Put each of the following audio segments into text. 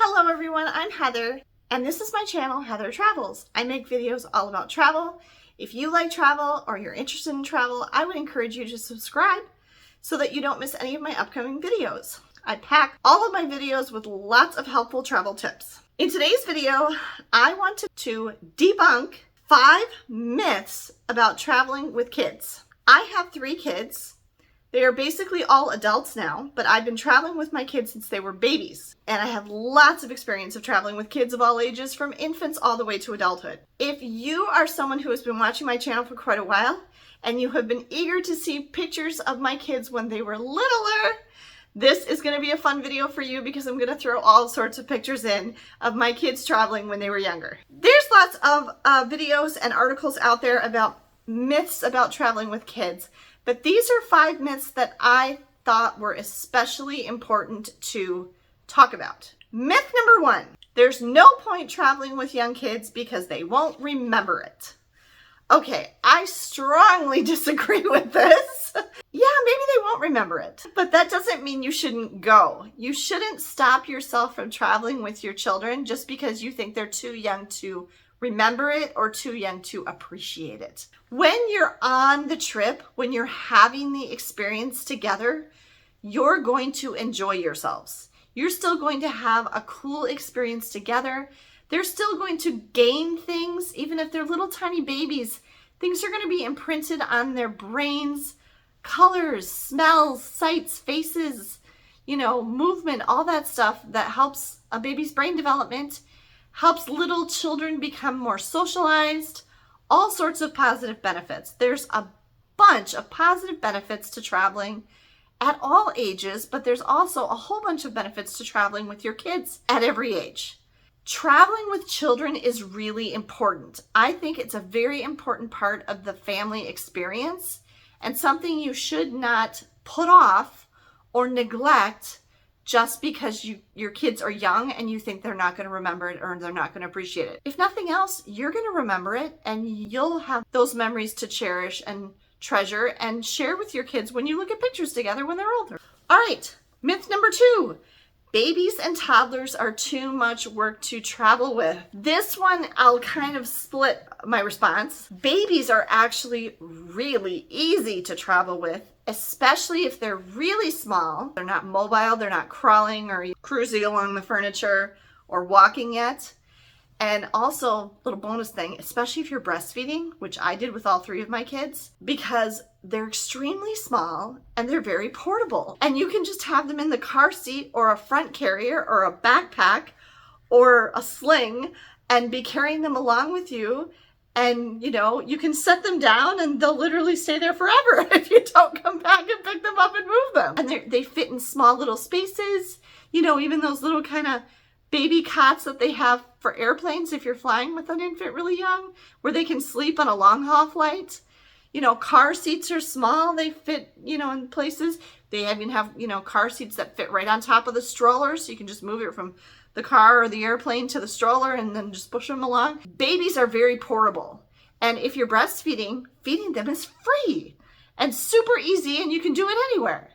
Hello everyone, I'm Heather, and this is my channel, Heather Travels. I make videos all about travel. If you like travel or you're interested in travel, I would encourage you to subscribe so that you don't miss any of my upcoming videos. I pack all of my videos with lots of helpful travel tips. In today's video, I want to debunk 5 myths about traveling with kids. I have 3 kids. They are basically all adults now, but I've been traveling with my kids since they were babies. And I have lots of experience of traveling with kids of all ages, from infants all the way to adulthood. If you are someone who has been watching my channel for quite a while, and you have been eager to see pictures of my kids when they were littler, this is going to be a fun video for you because I'm going to throw all sorts of pictures in of my kids traveling when they were younger. There's lots of videos and articles out there about myths about traveling with kids. But these are 5 myths that I thought were especially important to talk about. Myth number 1, there's no point traveling with young kids because they won't remember it. Okay, I strongly disagree with this. Yeah, maybe they won't remember it, but that doesn't mean you shouldn't go. You shouldn't stop yourself from traveling with your children just because you think they're too young to remember it or too young to appreciate it. When you're on the trip, when you're having the experience together, you're going to enjoy yourselves. You're still going to have a cool experience together. They're still going to gain things, even if they're little tiny babies. Things are going to be imprinted on their brains, colors, smells, sights, faces, movement, all that stuff that helps a baby's brain development, helps little children become more socialized, all sorts of positive benefits. There's a bunch of positive benefits to traveling at all ages, but there's also a whole bunch of benefits to traveling with your kids at every age. Traveling with children is really important. I think it's a very important part of the family experience and something you should not put off or neglect just because your kids are young and you think they're not going to remember it or they're not going to appreciate it. If nothing else, you're going to remember it and you'll have those memories to cherish and treasure and share with your kids when you look at pictures together when they're older. All right, myth number 2. Babies and toddlers are too much work to travel with. This one, I'll kind of split my response. Babies are actually really easy to travel with, especially if they're really small. They're not mobile, they're not crawling or cruising along the furniture or walking yet. And also, little bonus thing, especially if you're breastfeeding, which I did with all 3 of my kids, because they're extremely small and they're very portable. And you can just have them in the car seat or a front carrier or a backpack or a sling and be carrying them along with you. And, you can set them down and they'll literally stay there forever if you don't come back and pick them up and move them. And they fit in small little spaces, even those little kind of baby cots that they have for airplanes if you're flying with an infant really young, where they can sleep on a long haul flight. Car seats are small. They fit, in places. They even have, car seats that fit right on top of the stroller, so you can just move it from the car or the airplane to the stroller and then just push them along. Babies are very portable. And if you're breastfeeding, feeding them is free and super easy, and you can do it anywhere.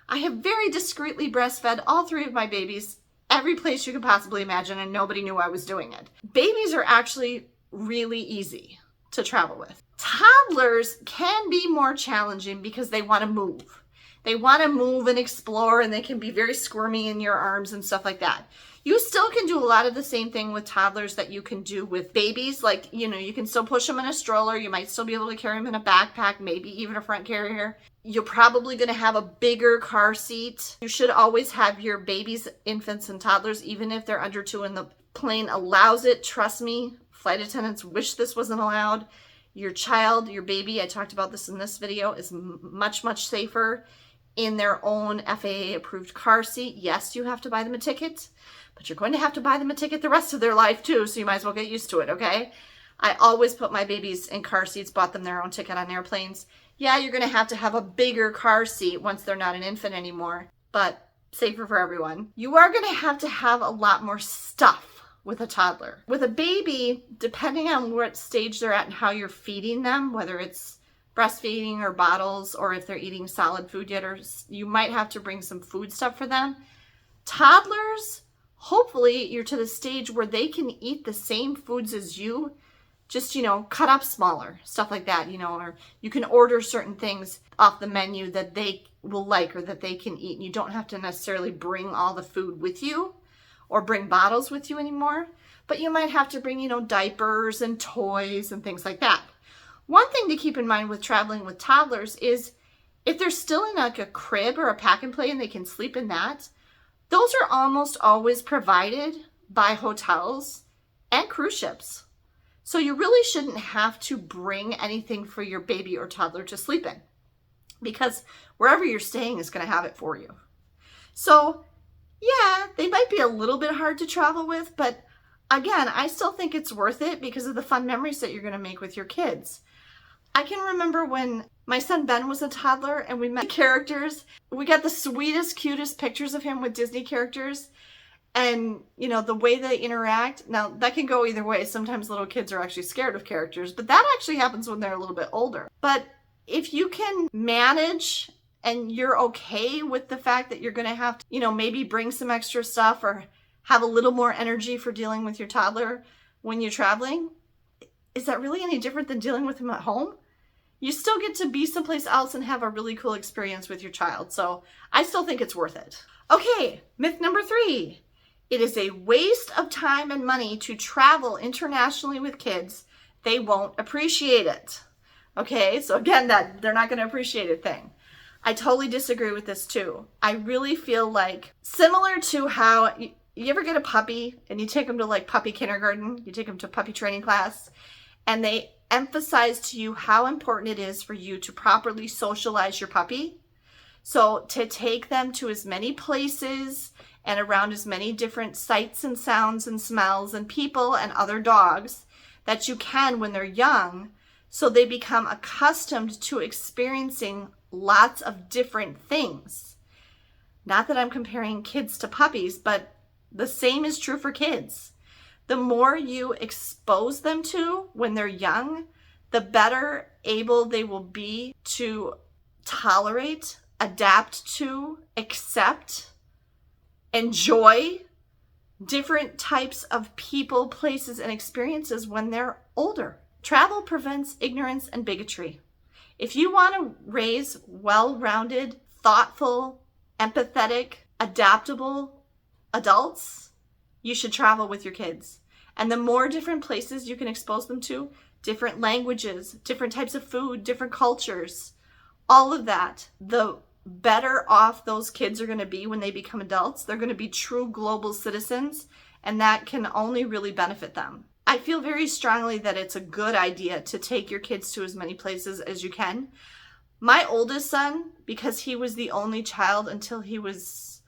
I have very discreetly breastfed all 3 of my babies every place you could possibly imagine, and nobody knew I was doing it. Babies are actually really easy to travel with. Toddlers can be more challenging because they want to move. They want to move and explore, and they can be very squirmy in your arms and stuff like that. You still can do a lot of the same thing with toddlers that you can do with babies. Like, you can still push them in a stroller. You might still be able to carry them in a backpack, maybe even a front carrier. You're probably going to have a bigger car seat. You should always have your babies, infants, and toddlers, even if they're under 2 and the plane allows it. Trust me, flight attendants wish this wasn't allowed. Your child, your baby, I talked about this in this video, is much, much safer in their own FAA-approved car seat. Yes, you have to buy them a ticket, but you're going to have to buy them a ticket the rest of their life too, so you might as well get used to it, okay? I always put my babies in car seats, bought them their own ticket on airplanes. Yeah, you're going to have a bigger car seat once they're not an infant anymore, but safer for everyone. You are going to have a lot more stuff with a toddler. With a baby, depending on what stage they're at and how you're feeding them, whether it's breastfeeding or bottles, or if they're eating solid food yet, or you might have to bring some food stuff for them. Toddlers, hopefully hopefully you're to the stage where they can eat the same foods as you, just, cut up smaller, stuff like that, or you can order certain things off the menu that they will like or that they can eat. And you don't have to necessarily bring all the food with you or bring bottles with you anymore, but you might have to bring, diapers and toys and things like that. One thing to keep in mind with traveling with toddlers is if they're still in like a crib or a pack and play and they can sleep in that, those are almost always provided by hotels and cruise ships. So you really shouldn't have to bring anything for your baby or toddler to sleep in, because wherever you're staying is going to have it for you. So yeah, they might be a little bit hard to travel with, but again, I still think it's worth it because of the fun memories that you're going to make with your kids. I can remember when my son Ben was a toddler and we met characters. We got the sweetest, cutest pictures of him with Disney characters. And, the way they interact. Now, that can go either way. Sometimes little kids are actually scared of characters, but that actually happens when they're a little bit older. But if you can manage and you're okay with the fact that you're going to have to, maybe bring some extra stuff or have a little more energy for dealing with your toddler when you're traveling, is that really any different than dealing with him at home? You still get to be someplace else and have a really cool experience with your child. So I still think it's worth it. Okay, myth number 3. It is a waste of time and money to travel internationally with kids. They won't appreciate it. Okay, so again, that they're not going to appreciate a thing. I totally disagree with this too. I really feel like similar to how you ever get a puppy and you take them to like puppy kindergarten, you take them to puppy training class, and they emphasize to you how important it is for you to properly socialize your puppy. So to take them to as many places and around as many different sights and sounds and smells and people and other dogs that you can when they're young, so they become accustomed to experiencing lots of different things. Not that I'm comparing kids to puppies, but the same is true for kids. The more you expose them to when they're young, the better able they will be to tolerate, adapt to, accept, enjoy different types of people, places, and experiences when they're older. Travel prevents ignorance and bigotry. If you want to raise well-rounded, thoughtful, empathetic, adaptable adults, you should travel with your kids. And the more different places you can expose them to, different languages, different types of food, different cultures, all of that, the better off those kids are going to be when they become adults. They're going to be true global citizens, and that can only really benefit them. I feel very strongly that it's a good idea to take your kids to as many places as you can. My oldest son, because he was the only child until he was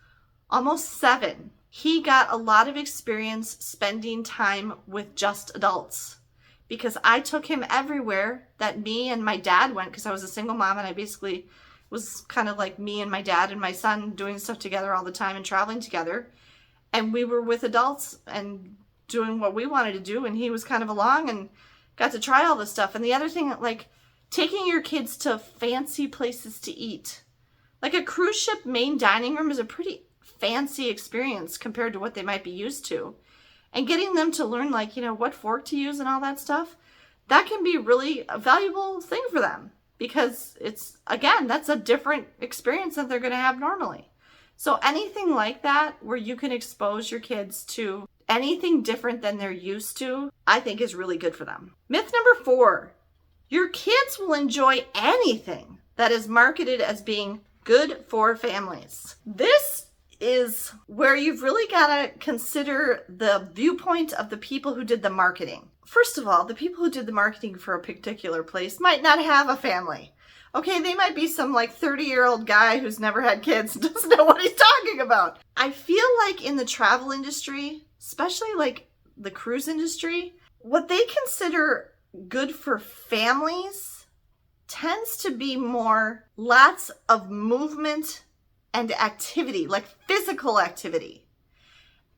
almost 7, he got a lot of experience spending time with just adults, because I took him everywhere that me and my dad went, because I was a single mom and I basically was kind of like me and my dad and my son doing stuff together all the time and traveling together. And we were with adults and doing what we wanted to do, and he was kind of along and got to try all this stuff. And the other thing, like taking your kids to fancy places to eat. Like a cruise ship main dining room is a pretty fancy experience compared to what they might be used to. And getting them to learn what fork to use and all that stuff, that can be really a valuable thing for them, because it's, again, that's a different experience that they're going to have normally. So anything like that where you can expose your kids to anything different than they're used to, I think is really good for them. Myth number 4, your kids will enjoy anything that is marketed as being good for families. This is where you've really got to consider the viewpoint of the people who did the marketing. First of all, the people who did the marketing for a particular place might not have a family. Okay, they might be some 30-year-old guy who's never had kids and doesn't know what he's talking about. I feel like in the travel industry, especially the cruise industry, what they consider good for families tends to be more lots of movement and activity, like physical activity,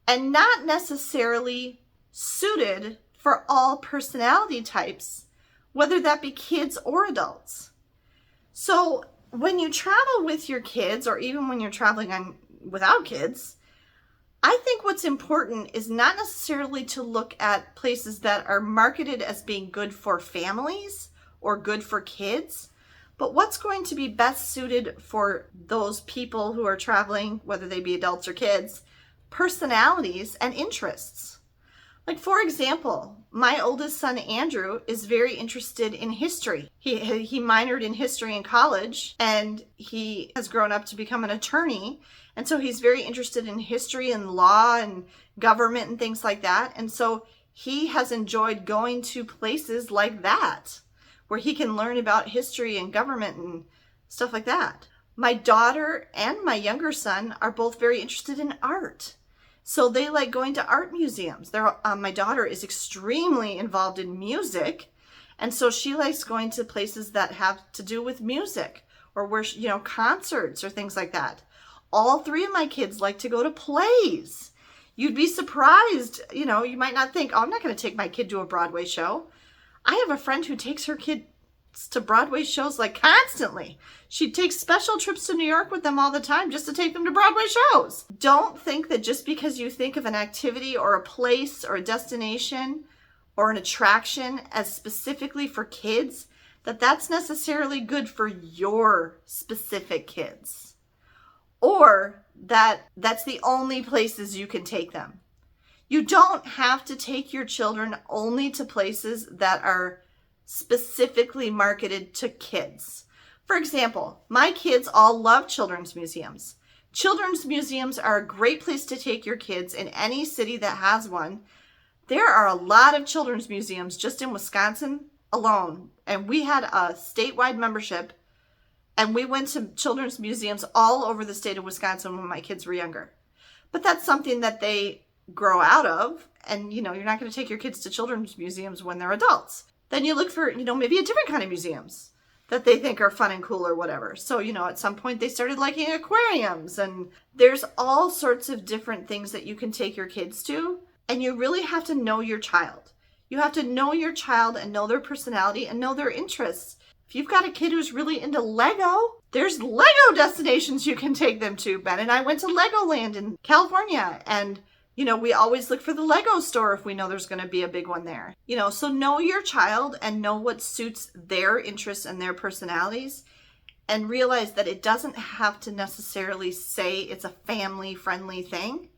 and not necessarily suited for all personality types, whether that be kids or adults. So when you travel with your kids, or even when you're traveling without kids, I think what's important is not necessarily to look at places that are marketed as being good for families or good for kids, but what's going to be best suited for those people who are traveling, whether they be adults or kids, personalities and interests. Like, for example, my oldest son, Andrew, is very interested in history. He minored in history in college, and he has grown up to become an attorney. And so he's very interested in history and law and government and things like that. And so he has enjoyed going to places like that, where he can learn about history and government and stuff like that. My daughter and my younger son are both very interested in art. So they like going to art museums. My daughter is extremely involved in music. And so she likes going to places that have to do with music, or where, concerts or things like that. All three of my kids like to go to plays. You'd be surprised. You might not think, oh, I'm not going to take my kid to a Broadway show. I have a friend who takes her kids to Broadway shows like constantly. She takes special trips to New York with them all the time just to take them to Broadway shows. Don't think that just because you think of an activity or a place or a destination or an attraction as specifically for kids, that that's necessarily good for your specific kids, or that that's the only places you can take them. You don't have to take your children only to places that are specifically marketed to kids. For example, my kids all love children's museums. Children's museums are a great place to take your kids in any city that has one. There are a lot of children's museums just in Wisconsin alone, and we had a statewide membership, and we went to children's museums all over the state of Wisconsin when my kids were younger. But that's something that they grow out of, and you're not going to take your kids to children's museums when they're adults. Then you look for, maybe a different kind of museums that they think are fun and cool or whatever. So, at some point they started liking aquariums, and there's all sorts of different things that you can take your kids to. And you really have to know your child. You have to know your child and know their personality and know their interests. If you've got a kid who's really into Lego, there's Lego destinations you can take them to. Ben and I went to Legoland in California, and we always look for the Lego store if we know there's going to be a big one there. So know your child and know what suits their interests and their personalities, and realize that it doesn't have to necessarily say it's a family-friendly thing.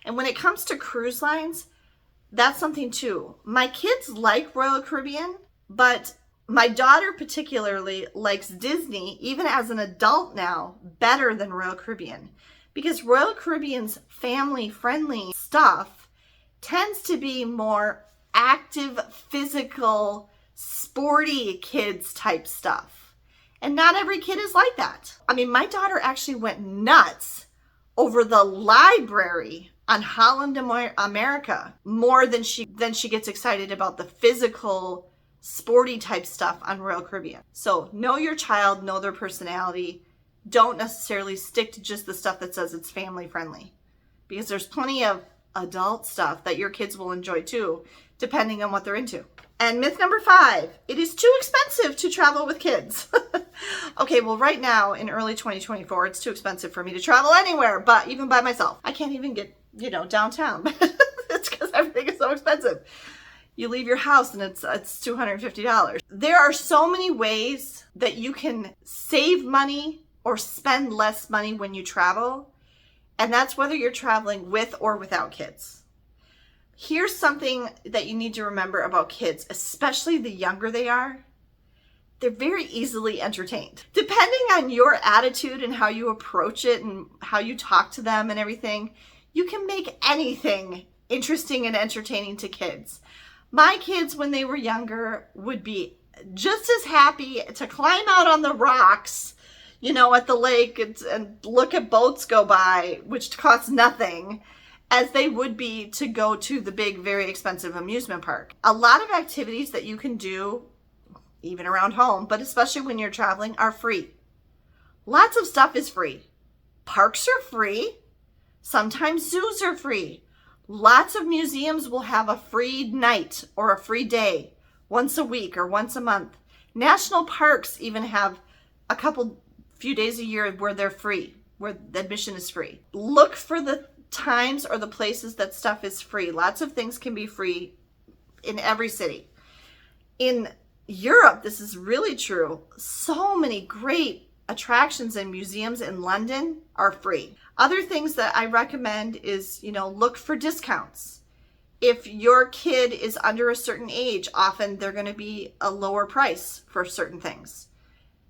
And when it comes to cruise lines, that's something too. My kids like Royal Caribbean, but my daughter particularly likes Disney, even as an adult now, better than Royal Caribbean. Because Royal Caribbean's family-friendly stuff tends to be more active, physical, sporty kids type stuff. And not every kid is like that. I mean, my daughter actually went nuts over the library on Holland America more than she gets excited about the physical, sporty type stuff on Royal Caribbean. So know your child, know their personality. Don't necessarily stick to just the stuff that says it's family friendly, because there's plenty of adult stuff that your kids will enjoy too, depending on what they're into. And myth number 5, it is too expensive to travel with kids. Okay, well, right now in early 2024, it's too expensive for me to travel anywhere, but even by myself. I can't even get, downtown. It's because everything is so expensive. You leave your house and it's $250. There are so many ways that you can save money or spend less money when you travel, and that's whether you're traveling with or without kids. Here's something that you need to remember about kids, especially the younger they are. They're very easily entertained. Depending on your attitude and how you approach it and how you talk to them and everything, you can make anything interesting and entertaining to kids. My kids, when they were younger, would be just as happy to climb out on the rocks, at the lake and look at boats go by, which costs nothing, as they would be to go to the big, very expensive amusement park. A lot of activities that you can do, even around home, but especially when you're traveling, are free. Lots of stuff is free. Parks are free. Sometimes zoos are free. Lots of museums will have a free night or a free day once a week or once a month. National parks even have few days a year where they're free, where the admission is free. Look for the times or the places that stuff is free. Lots of things can be free in every city. In Europe, this is really true. So many great attractions and museums in London are free. Other things that I recommend is, look for discounts. If your kid is under a certain age, often they're going to be a lower price for certain things.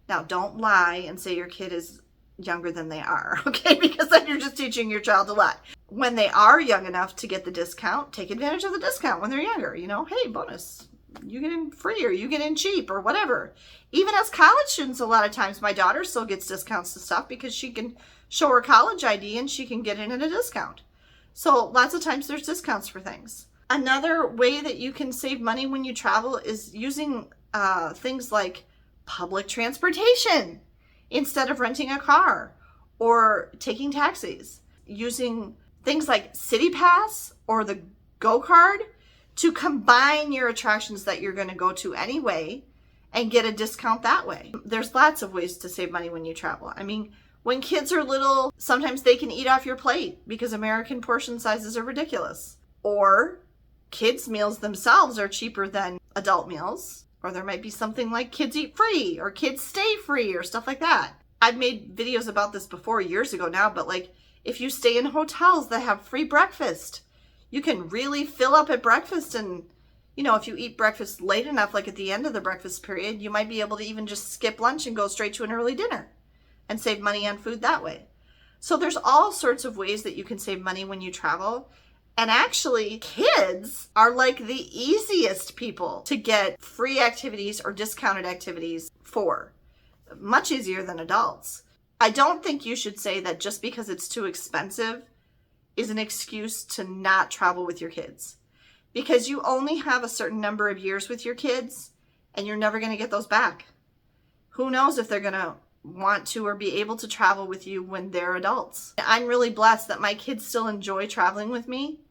Now, don't lie and say your kid is younger than they are, okay? Because then you're just teaching your child a lot. When they are young enough to get the discount, take advantage of the discount when they're younger. Hey, bonus. You get in free or you get in cheap or whatever. Even as college students, a lot of times my daughter still gets discounts to stuff because she can show her college ID and she can get in at a discount. So lots of times there's discounts for things. Another way that you can save money when you travel is using things like public transportation instead of renting a car or taking taxis. Using things like City Pass or the Go Card to combine your attractions that you're going to go to anyway and get a discount that way. There's lots of ways to save money when you travel. When kids are little, sometimes they can eat off your plate because American portion sizes are ridiculous. Or kids' meals themselves are cheaper than adult meals. Or there might be something like kids eat free or kids stay free or stuff like that. I've made videos about this before years ago now, but if you stay in hotels that have free breakfast, you can really fill up at breakfast. And, if you eat breakfast late enough, like at the end of the breakfast period, you might be able to even just skip lunch and go straight to an early dinner and save money on food that way. So there's all sorts of ways that you can save money when you travel. And actually, kids are like the easiest people to get free activities or discounted activities for. Much easier than adults. I don't think you should say that just because it's too expensive is an excuse to not travel with your kids. Because you only have a certain number of years with your kids and you're never going to get those back. Who knows if they're going to want to or be able to travel with you when they're adults. I'm really blessed that my kids still enjoy traveling with me,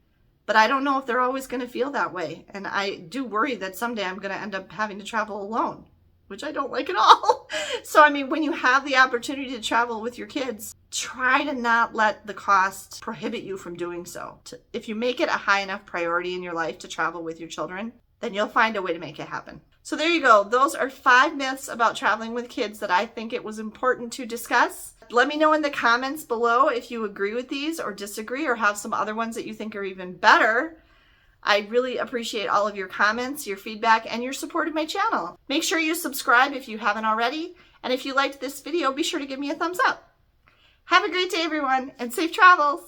but I don't know if they're always going to feel that way. And I do worry that someday I'm going to end up having to travel alone, which I don't like at all. So, when you have the opportunity to travel with your kids, try to not let the cost prohibit you from doing so. If you make it a high enough priority in your life to travel with your children, then you'll find a way to make it happen. So there you go. Those are 5 myths about traveling with kids that I think it was important to discuss. Let me know in the comments below if you agree with these or disagree or have some other ones that you think are even better. I really appreciate all of your comments, your feedback, and your support of my channel. Make sure you subscribe if you haven't already. And if you liked this video, be sure to give me a thumbs up. Have a great day, everyone, and safe travels.